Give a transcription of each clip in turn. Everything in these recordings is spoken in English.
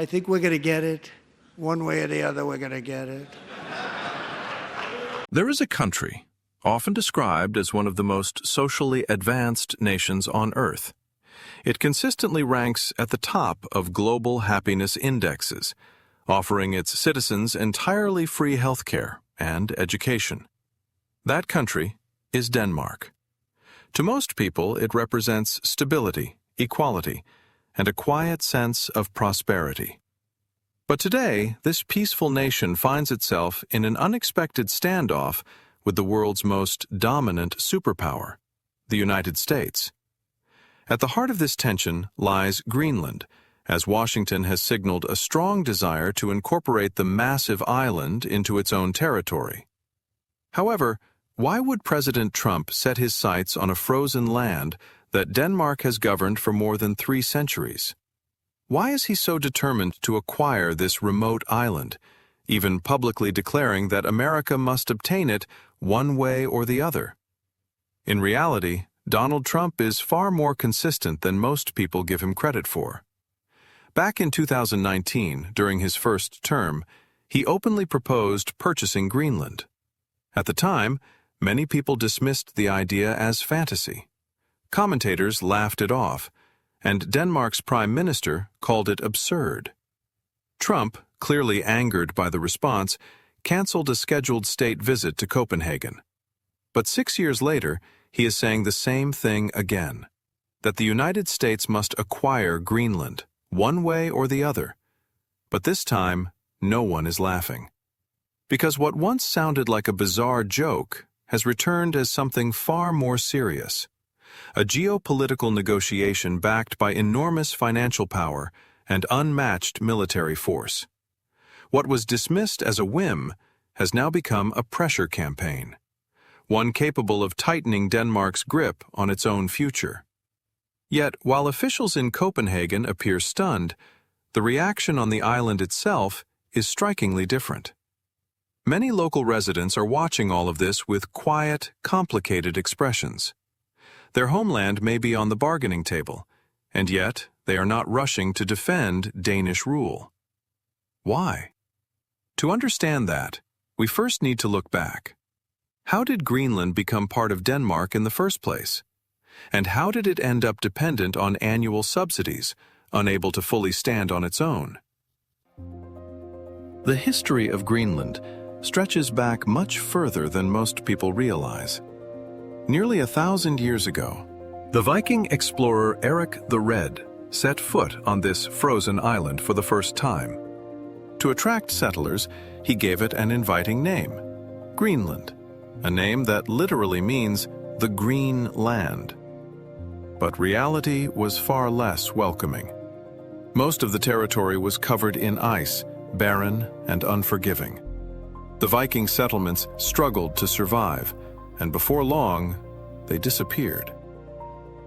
I think we're going to get it. One way or the other, we're going to get it. There is a country, often described as one of the most socially advanced nations on Earth. It consistently ranks at the top of global happiness indexes, offering its citizens entirely free healthcare and education. That country is Denmark. To most people, it represents stability, equality, and a quiet sense of prosperity. But today, this peaceful nation finds itself in an unexpected standoff with the world's most dominant superpower, the United States. At the heart of this tension lies Greenland, as Washington has signaled a strong desire to incorporate the massive island into its own territory. However, why would President Trump set his sights on a frozen land that Denmark has governed for more than 3 centuries? Why is he so determined to acquire this remote island, even publicly declaring that America must obtain it one way or the other? In reality, Donald Trump is far more consistent than most people give him credit for. Back in 2019, during his first term, he openly proposed purchasing Greenland. At the time, many people dismissed the idea as fantasy. Commentators laughed it off, and Denmark's prime minister called it absurd. Trump, clearly angered by the response, canceled a scheduled state visit to Copenhagen. But 6 years later, he is saying the same thing again, that the United States must acquire Greenland, one way or the other. But this time, no one is laughing. Because what once sounded like a bizarre joke has returned as something far more serious. A geopolitical negotiation backed by enormous financial power and unmatched military force. What was dismissed as a whim has now become a pressure campaign, one capable of tightening Denmark's grip on its own future. Yet, while officials in Copenhagen appear stunned, the reaction on the island itself is strikingly different. Many local residents are watching all of this with quiet, complicated expressions. Their homeland may be on the bargaining table, and yet they are not rushing to defend Danish rule. Why? To understand that, we first need to look back. How did Greenland become part of Denmark in the first place? And how did it end up dependent on annual subsidies, unable to fully stand on its own? The history of Greenland stretches back much further than most people realize. Nearly 1,000 years ago, the Viking explorer Eric the Red set foot on this frozen island for the first time. To attract settlers, he gave it an inviting name, Greenland, a name that literally means the green land. But reality was far less welcoming. Most of the territory was covered in ice, barren and unforgiving. The Viking settlements struggled to survive, and before long, they disappeared.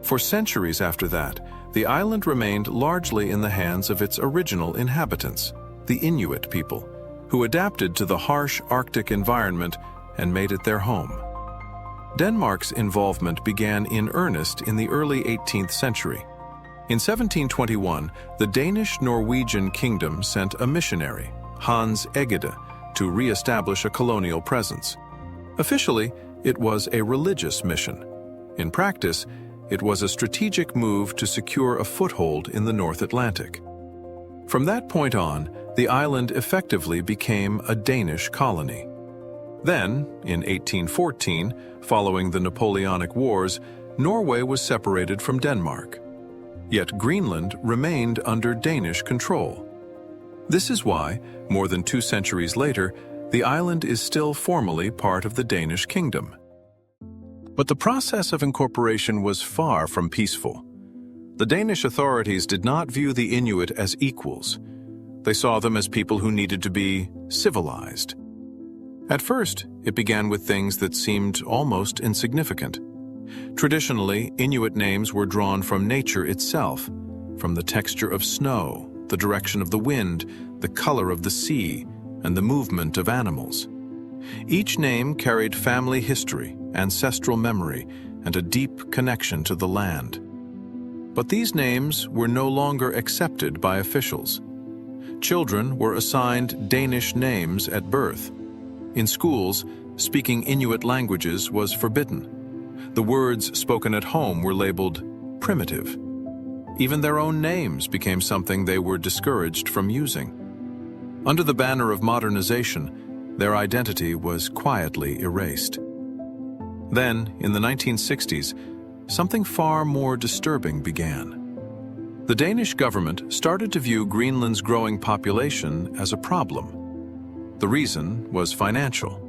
For centuries after that, the island remained largely in the hands of its original inhabitants, the Inuit people, who adapted to the harsh Arctic environment and made it their home. Denmark's involvement began in earnest in the early 18th century. In 1721, the Danish-Norwegian kingdom sent a missionary, Hans Egede, to re-establish a colonial presence. Officially, it was a religious mission. In practice, it was a strategic move to secure a foothold in the North Atlantic. From that point on, the island effectively became a Danish colony. Then, in 1814, following the Napoleonic Wars, Norway was separated from Denmark. Yet Greenland remained under Danish control. This is why, more than 2 centuries later, the island is still formally part of the Danish kingdom. But the process of incorporation was far from peaceful. The Danish authorities did not view the Inuit as equals. They saw them as people who needed to be civilized. At first, it began with things that seemed almost insignificant. Traditionally, Inuit names were drawn from nature itself, from the texture of snow, the direction of the wind, the color of the sea, and the movement of animals. Each name carried family history, ancestral memory, and a deep connection to the land. But these names were no longer accepted by officials. Children were assigned Danish names at birth. In schools, speaking Inuit languages was forbidden. The words spoken at home were labeled primitive. Even their own names became something they were discouraged from using. Under the banner of modernization, their identity was quietly erased. Then, in the 1960s, something far more disturbing began. The Danish government started to view Greenland's growing population as a problem. The reason was financial.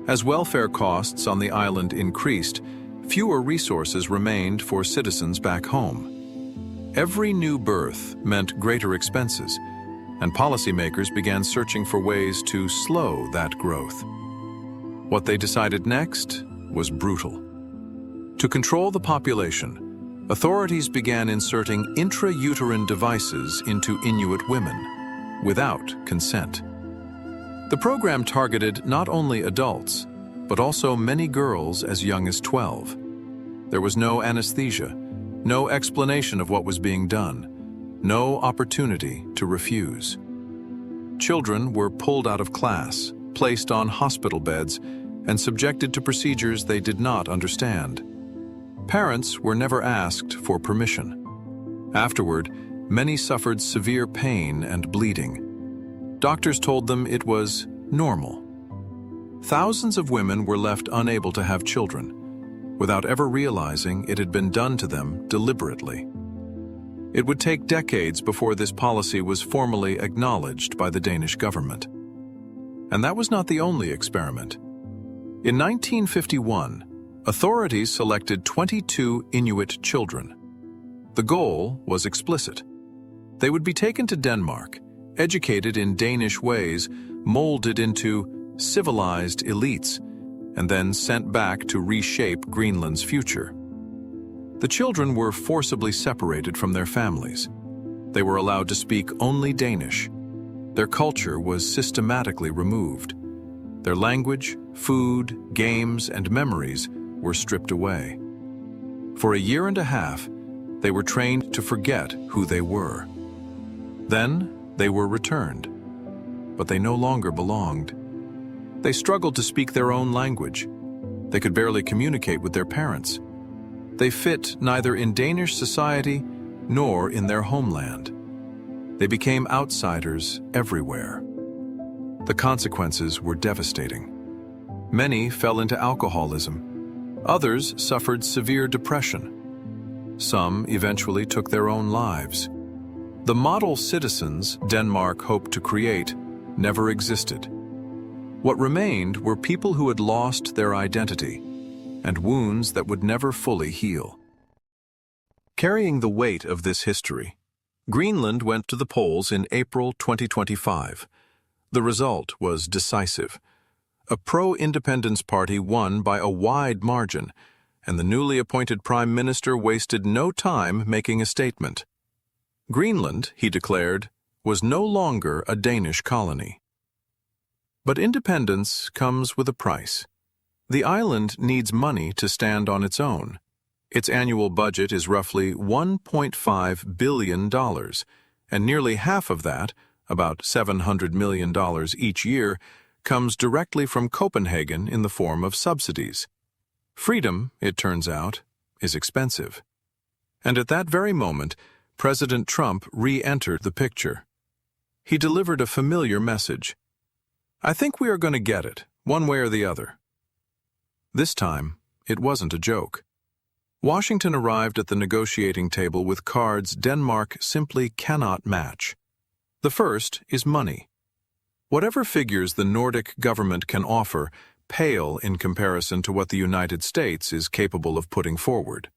As welfare costs on the island increased, fewer resources remained for citizens back home. Every new birth meant greater expenses, and policymakers began searching for ways to slow that growth. What they decided next was brutal. To control the population, authorities began inserting intrauterine devices into Inuit women without consent. The program targeted not only adults, but also many girls as young as 12. There was no anesthesia, no explanation of what was being done, no opportunity to refuse. Children were pulled out of class, placed on hospital beds, and subjected to procedures they did not understand. Parents were never asked for permission. Afterward, many suffered severe pain and bleeding. Doctors told them it was normal. Thousands of women were left unable to have children, without ever realizing it had been done to them deliberately. It would take decades before this policy was formally acknowledged by the Danish government. And that was not the only experiment. In 1951, authorities selected 22 Inuit children. The goal was explicit. They would be taken to Denmark, educated in Danish ways, molded into civilized elites, and then sent back to reshape Greenland's future. The children were forcibly separated from their families. They were allowed to speak only Danish. Their culture was systematically removed. Their language, food, games, and memories were stripped away. For a year and a half, they were trained to forget who they were. Then they were returned, but they no longer belonged. They struggled to speak their own language. They could barely communicate with their parents. They fit neither in Danish society nor in their homeland. They became outsiders everywhere. The consequences were devastating. Many fell into alcoholism. Others suffered severe depression. Some eventually took their own lives. The model citizens Denmark hoped to create never existed. What remained were people who had lost their identity and wounds that would never fully heal. Carrying the weight of this history, Greenland went to the polls in April 2025. The result was decisive. A pro-independence party won by a wide margin, and the newly appointed prime minister wasted no time making a statement. Greenland, he declared, was no longer a Danish colony. But independence comes with a price. The island needs money to stand on its own. Its annual budget is roughly $1.5 billion, and nearly half of that, about $700 million each year, comes directly from Copenhagen in the form of subsidies. Freedom, it turns out, is expensive. And at that very moment, President Trump re-entered the picture. He delivered a familiar message. I think we are going to get it, one way or the other. This time, it wasn't a joke. Washington arrived at the negotiating table with cards Denmark simply cannot match. The first is money. Whatever figures the Nordic government can offer pale in comparison to what the United States is capable of putting forward.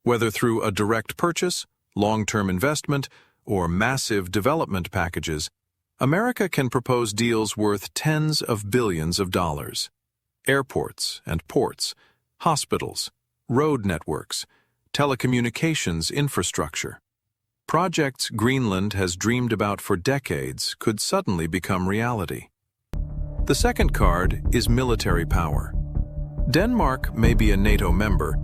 Whether through a direct purchase, long-term investment, or massive development packages, America can propose deals worth tens of billions of dollars. Airports and ports, hospitals, road networks, telecommunications infrastructure. Projects Greenland has dreamed about for decades could suddenly become reality. The second card is military power. Denmark may be a NATO member,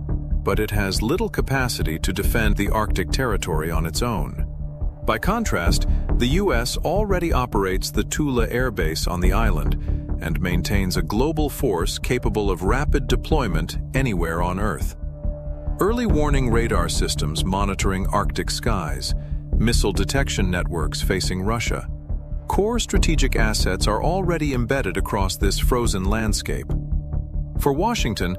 but it has little capacity to defend the Arctic territory on its own. By contrast, The U.S. already operates the Tula Air Base on the island and maintains a global force capable of rapid deployment anywhere on Earth. Early warning radar systems monitoring Arctic skies, missile detection networks facing Russia. Core strategic assets are already embedded across this frozen landscape. For Washington,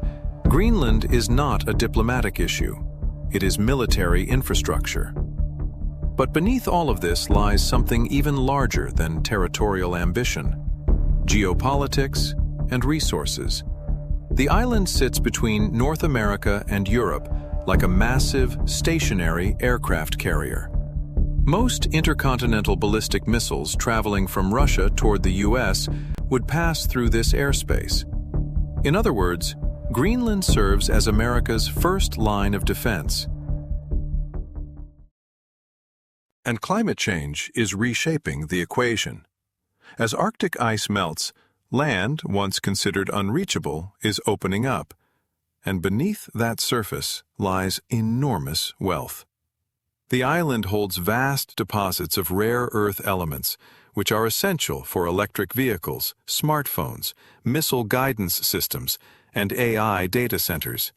Greenland is not a diplomatic issue. It is military infrastructure. But beneath all of this lies something even larger than territorial ambition: geopolitics and resources. The island sits between North America and Europe like a massive, stationary aircraft carrier. Most intercontinental ballistic missiles traveling from Russia toward the U.S. would pass through this airspace. In other words, Greenland serves as America's first line of defense. And climate change is reshaping the equation. As Arctic ice melts, land, once considered unreachable, is opening up, and beneath that surface lies enormous wealth. The island holds vast deposits of rare earth elements, which are essential for electric vehicles, smartphones, missile guidance systems, and AI data centers.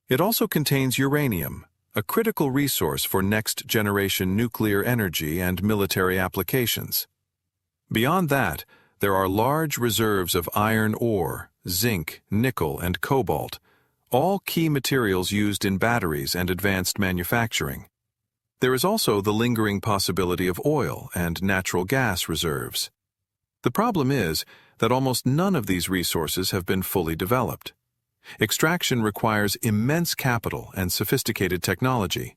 It also contains uranium, a critical resource for next-generation nuclear energy and military applications. Beyond that, there are large reserves of iron ore, zinc, nickel, and cobalt, all key materials used in batteries and advanced manufacturing. There is also the lingering possibility of oil and natural gas reserves. The problem is that almost none of these resources have been fully developed. Extraction requires immense capital and sophisticated technology.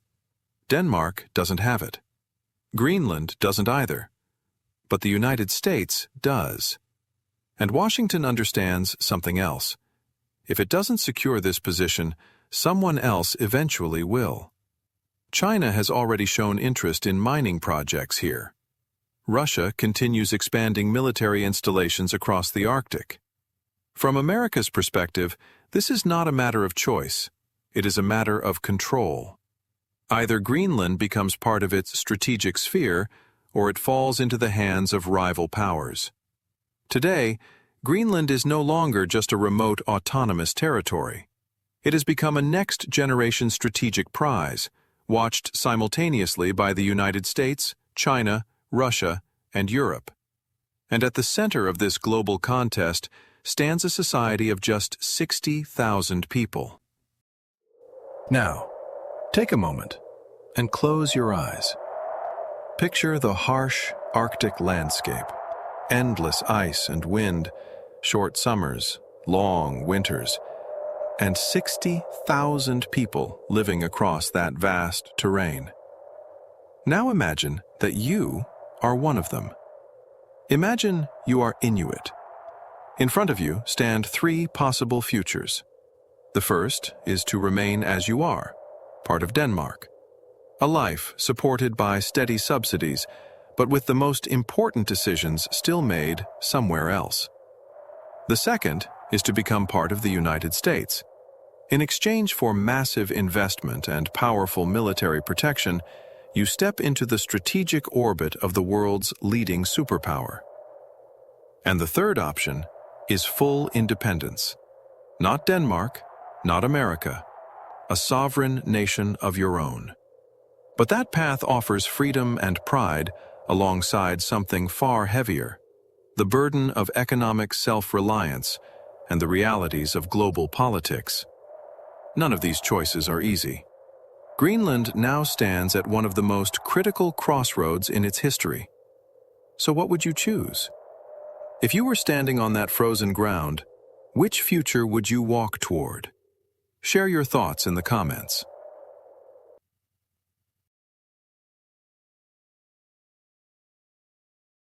Denmark doesn't have it. Greenland doesn't either. But the United States does. And Washington understands something else. If it doesn't secure this position, someone else eventually will. China has already shown interest in mining projects here. Russia continues expanding military installations across the Arctic. From America's perspective, this is not a matter of choice. It is a matter of control. Either Greenland becomes part of its strategic sphere, or it falls into the hands of rival powers. Today, Greenland is no longer just a remote autonomous territory. It has become a next-generation strategic prize, watched simultaneously by the United States, China, Russia, and Europe. And at the center of this global contest stands a society of just 60,000 people. Now, take a moment and close your eyes. Picture the harsh Arctic landscape, endless ice and wind, short summers, long winters, and 60,000 people living across that vast terrain. Now imagine that you are one of them. Imagine you are Inuit. In front of you stand three possible futures. The first is to remain as you are, part of Denmark. A life supported by steady subsidies, but with the most important decisions still made somewhere else. The second is to become part of the United States. In exchange for massive investment and powerful military protection, you step into the strategic orbit of the world's leading superpower. And the third option is full independence. Not Denmark, not America, a sovereign nation of your own. But that path offers freedom and pride alongside something far heavier, the burden of economic self-reliance and the realities of global politics. None of these choices are easy. Greenland now stands at one of the most critical crossroads in its history. So what would you choose? If you were standing on that frozen ground, which future would you walk toward? Share your thoughts in the comments.